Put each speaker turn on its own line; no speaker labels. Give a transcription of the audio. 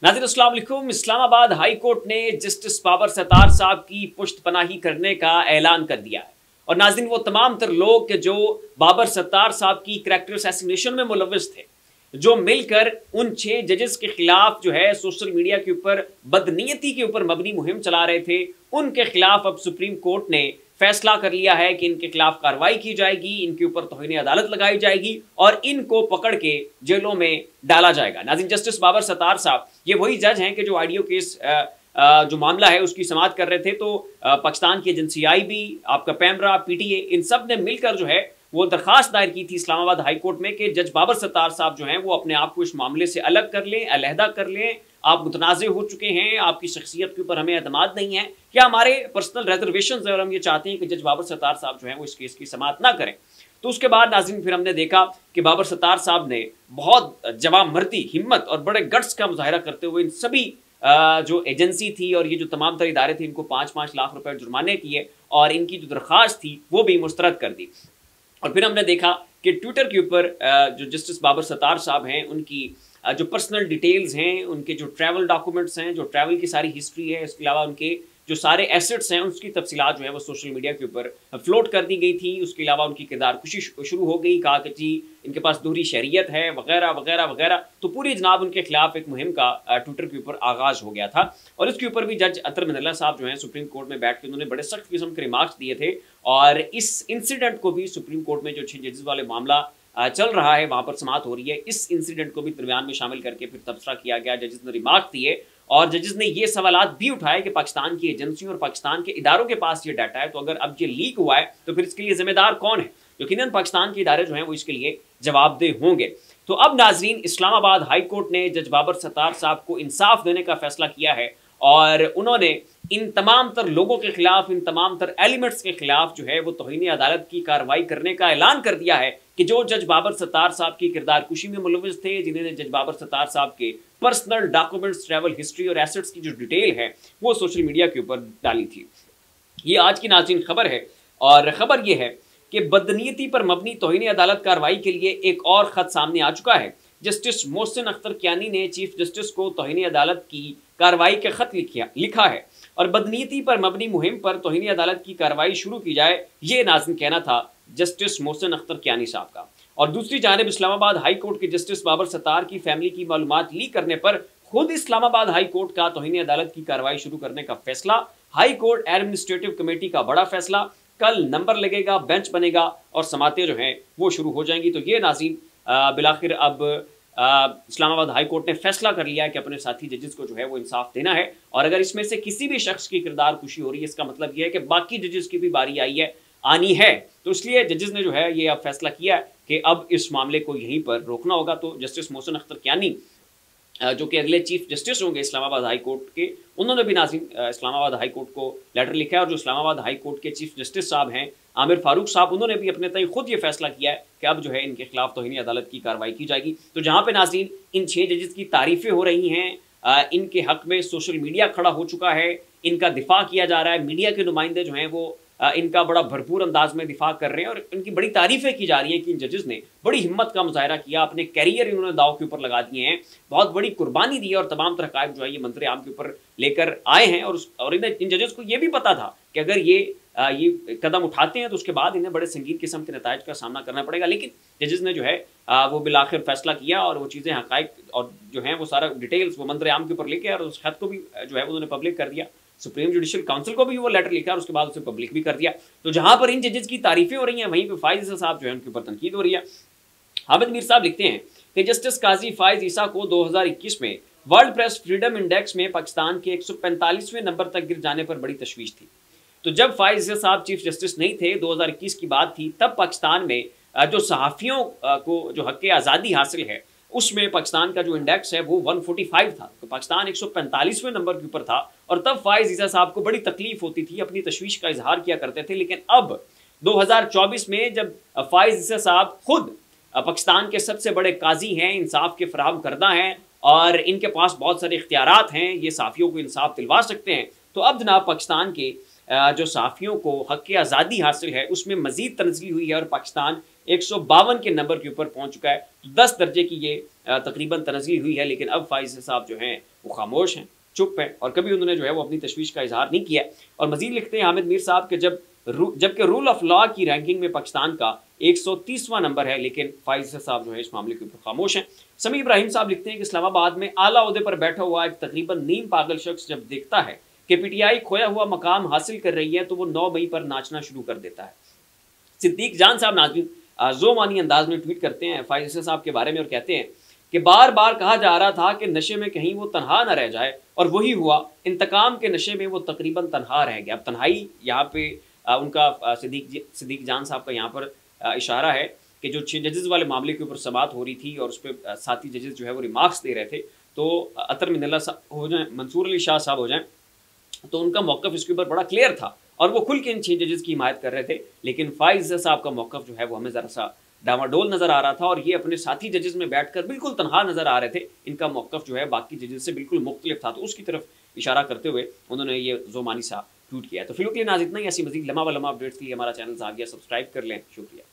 नाज़रीन अस्सलाम वालेकुम। इस्लामाबाद हाई कोर्ट ने जस्टिस बाबर सत्तार साहब की पुश्तपनाही करने का ऐलान कर दिया है। और नाज़रीन वो तमाम तर लोग जो बाबर सत्तार साहब की करैक्टर असैसिनेशन में मुलव्वस थे, जो मिलकर उन 6 जजेस के खिलाफ जो है सोशल मीडिया के ऊपर बदनीयती के ऊपर मबनी मुहिम चला रहे थे, उनके खिलाफ अब सुप्रीम कोर्ट ने फैसला कर लिया है कि इनके खिलाफ कार्रवाई की जाएगी, इनके ऊपर तौहीन अदालत लगाई जाएगी और इनको पकड़ के जेलों में डाला जाएगा। नाज़रीन जस्टिस बाबर सत्तार साहब ये वही जज हैं कि जो ऑडियो केस जो मामला है उसकी समाअत कर रहे थे। तो पाकिस्तान की एजेंसी IB, आपका पैमरा, PTA, इन सब ने मिलकर जो है वो दरखास्त दायर की थी इस्लामाबाद हाई कोर्ट में कि जज बाबर सत्तार साहब जो हैं वो अपने आप को इस मामले से अलग कर लें, अलहदा कर लें। आप मुतनाज़ हो चुके हैं, आपकी शख्सियत के ऊपर हमें एतमाद नहीं है, या हमारे पर्सनल रिजर्वेशन है और हम ये चाहते हैं कि जज बाबर सत्तार साहब जो हैं वो इस केस की समाअत ना करें। तो उसके बाद नाज़रीन फिर हमने देखा कि बाबर सत्तार साहब ने बहुत जवाबमर्दी, हिम्मत और बड़े गट्स का मुजाहिरा करते हुए इन सभी जो एजेंसी थी और ये जो तमाम तर इदारे थे इनको 5-5 लाख रुपए जुर्माने किए और इनकी जो दरख्वास्त थी वो भी मुस्तरद कर दी। और फिर हमने देखा कि ट्विटर के ऊपर जो जस्टिस बाबर सत्तार साहब हैं उनकी जो पर्सनल डिटेल्स हैं, उनके जो ट्रैवल डॉक्यूमेंट्स हैं, जो ट्रैवल की सारी हिस्ट्री है, इसके अलावा उनके जो सारे एसेट्स हैं उसकी तफसीलात जो है वो सोशल मीडिया के ऊपर फ्लोट कर दी गई थी। उसके अलावा उनकी किरदारकुशी शुरू हो गई, कहा कि जी इनके पास दोहरी शरीयत है वगैरह वगैरह वगैरह। तो पूरी जनाब उनके खिलाफ एक मुहिम का ट्विटर के ऊपर आगाज़ हो गया था और इसके ऊपर भी जज अतर मिनल्ला साहब जो हैं सुप्रीम कोर्ट में बैठ के उन्होंने बड़े सख्त किस्म के रिमार्क्स दिए थे। और इस इंसिडेंट को भी सुप्रीम कोर्ट में जो 6 जजेस वाले मामला चल रहा है वहाँ पर समाअत हो रही है, इस इंसिडेंट को भी दरमियान में शामिल करके फिर तबसरा किया गया। जजेस ने रिमार्क दिए और जजेस ने ये सवालात भी उठाए कि पाकिस्तान की एजेंसियों और पाकिस्तान के इदारों के पास ये डाटा है, तो अगर अब ये लीक हुआ है तो फिर इसके लिए जिम्मेदार कौन है? यकीनन पाकिस्तान के इदारे जो हैं वो इसके लिए जवाबदेह होंगे। तो अब नाजरीन इस्लामाबाद हाई कोर्ट ने जज बाबर सत्तार साहब को इंसाफ देने का फैसला किया है और उन्होंने इन तमाम तर लोगों के खिलाफ, इन तमाम तर एलिमेंट्स के खिलाफ जो है वो तौहीन अदालत की कार्रवाई करने का ऐलान कर दिया है कि जो जज बाबर सत्तार साहब की किरदारकुशी में मुलव्वस थे, जिन्होंने जज बाबर सत्तार साहब के पर्सनल डॉक्यूमेंट्स, ट्रैवल हिस्ट्री और एसेट्स की जो डिटेल है वो सोशल मीडिया के ऊपर डाली थी। ये आज की नाज़रीन खबर है और खबर ये है कि बदनीयती पर मबनी तौहीन अदालत कार्रवाई के लिए एक और खत सामने आ चुका है। जस्टिस मोहसिन अख्तर कियानी ने चीफ जस्टिस को तौहीन अदालत की कार्रवाई का खत लिखा है और बदनीयती पर मबनी मुहिम पर तौहीन अदालत की कार्रवाई शुरू की जाए, ये नाज़रीन कहना था जस्टिस मोहसिन अख्तर कियानी साहब का। और दूसरी जानिब इस्लामाबाद हाई कोर्ट के जस्टिस बाबर सत्तार की फैमिली की मालूमात लीक करने पर खुद इस्लामाबाद हाई कोर्ट का तौहीन अदालत की कार्रवाई शुरू करने का फैसला। हाई कोर्ट एडमिनिस्ट्रेटिव कमेटी का बड़ा फैसला, कल नंबर लगेगा, बेंच बनेगा और समातें जो हैं वो शुरू हो जाएंगी। तो ये नाज़रीन बिलाखिर अब इस्लामाबाद हाई कोर्ट ने फैसला कर लिया है कि अपने साथी जजेस को जो है वो इंसाफ देना है और अगर इसमें से किसी भी शख्स की किरदार कुशी हो रही है इसका मतलब ये है कि बाकी जजेस की भी बारी आनी है। तो इसलिए जजेस ने जो है ये अब फैसला किया है कि अब इस मामले को यहीं पर रोकना होगा। तो जस्टिस मोहसिन अख्तर कियानी जो कि अगले चीफ जस्टिस होंगे इस्लामाबाद हाई कोर्ट के, उन्होंने भी नाज़रीन इस्लामाबाद हाई कोर्ट को लेटर लिखा है और जो इस्लामाबाद हाई कोर्ट के चीफ जस्टिस साहब हैं आमिर फारूक साहब, उन्होंने भी अपने तय खुद ये फैसला किया है कि अब जो है इनके खिलाफ तौहीन अदालत की कार्रवाई की जाएगी। तो जहाँ पे नाज़रीन इन 6 जजेस की तारीफ़ें हो रही हैं, इनके हक़ में सोशल मीडिया खड़ा हो चुका है, इनका दिफा किया जा रहा है, मीडिया के नुमाइंदे जो हैं वो इनका बड़ा भरपूर अंदाज में दिफा कर रहे हैं और इनकी बड़ी तारीफ़ें की जा रही हैं कि इन जजेस ने बड़ी हिम्मत का मुजाहिरा किया, अपने कैरियर इन्होंने दाव के ऊपर लगा दिए हैं, बहुत बड़ी कुर्बानी दी है और तमाम तरह जो है ये मंजर आम के ऊपर लेकर आए हैं। और इन जजेस को ये भी पता था कि अगर ये कदम उठाते हैं तो उसके बाद इन्हें बड़े संगीन किस्म के नताइज का सामना करना पड़ेगा, लेकिन जजेस ने जो है वो बिलाखिर फैसला किया और वो चीज़ें हक़ाइक़ और जो हैं वो सारा डिटेल्स वो मंजर आम के ऊपर लेके और उस खत को भी जो है उन्होंने पब्लिक कर दिया। सुप्रीम जुडिशल काउंसिल को भी वो लेटर लिखा और उसके बाद उसे पब्लिक भी कर दिया। तो जहां पर इन जजेस की तारीफें हो रही हैं वहीं पे फायज ईसा साहब जो है उनके ऊपर तनकीद हो रही है। हामिद मीर साहब लिखते हैं कि जस्टिस काजी फायज ईसा को 2021 में वर्ल्ड प्रेस फ्रीडम इंडेक्स में पाकिस्तान के 145वें नंबर तक गिर जाने पर बड़ी तशवीश थी। तो जब फायज ईसा साहब चीफ जस्टिस नहीं थे, 2021 की बात थी, तब पाकिस्तान में जो सहाफ़ियों को जो हक़ आज़ादी हासिल है उसमें पाकिस्तान का जो इंडेक्स है वो 145 था। तो पाकिस्तान 145वें नंबर के ऊपर था और तब फायज ईसा साहब को बड़ी तकलीफ होती थी, अपनी तशवीश का इजहार किया करते थे। लेकिन अब 2024 में जब फायज ईसा साहब खुद पाकिस्तान के सबसे बड़े काजी हैं, इंसाफ के फराहम करदा हैं और इनके पास बहुत सारे इख्तियारात हैं, ये साफ़ियों को इंसाफ दिलवा सकते हैं, तो अब जनाब पाकिस्तान के जो साफ़ियों को हक़ आज़ादी हासिल है उसमें मज़ीद तनज़ील हुई है और पाकिस्तान 152 के नंबर के ऊपर पहुंच चुका है। 10 दर्जे की ये तकरीबन तनज़ील हुई है, लेकिन अब फाइज साहब जो हैं वो खामोश हैं, चुप हैं, और कभी उन्होंने जो है वो अपनी तशवीश का इजहार नहीं किया। और मजीद लिखते हैं हामिद मीर साहब के जबकि रूल ऑफ लॉ की रैंकिंग में पाकिस्तान का 130वां नंबर है, लेकिन फाइज साहब जो है इस मामले के ऊपर खामोश हैं। समी इब्राहिम साहब लिखते हैं कि इस्लामाबाद में आला ओहदे पर बैठा हुआ एक तकरीबन नीम पागल शख्स जब देखता है कि पीटीआई खोया हुआ मकाम हासिल कर रही है तो वो 9 मई पर नाचना शुरू कर देता है। सिद्दीक जान साहब नाज़रीन जोमानी अंदाज में ट्वीट करते हैं फाइज साहब के बारे में और कहते हैं कि बार बार कहा जा रहा था कि नशे में कहीं वो तनहा न रह जाए, और वही हुआ। इंतकाम के नशे में वो तकरीबन तनहा रह गया। अब तन्हाई यहाँ पे उनका सिद्दीक जान साहब का यहाँ पर इशारा है कि जो 6 जजेस वाले मामले के ऊपर समाअत हो रही थी और उस पर साथी जजेस जो है वो रिमार्क्स दे रहे थे, तो अतर मिनल्ला साहब हो जाए, मंसूर अली शाह साहब हो जाएं, तो उनका मौक़िफ़ इसके ऊपर बड़ा क्लियर था और वो खुल के इन 6 जजेस की हिमायत कर रहे थे। लेकिन फाइज साहब का मौक़िफ़ जो है वो हमें ज़रा सा डामाडोल नज़र आ रहा था, और ये अपने साथी जजेस में बैठकर बिल्कुल तनहा नज़र आ रहे थे। इनका मौक़िफ़ जो है बाकी जजेस से बिल्कुल मुख्तलिफ था, तो उसकी तरफ इशारा करते हुए उन्होंने ये जोमानी साहब ट्वीट किया। तो फिलहाल के लिए नाज़ इतना ही। ऐसी मज़ीद लम्हा व लम्हा अपडेट्स के लिए हमारा चैनल ज़ाविया सब्सक्राइब कर लें। शुक्रिया।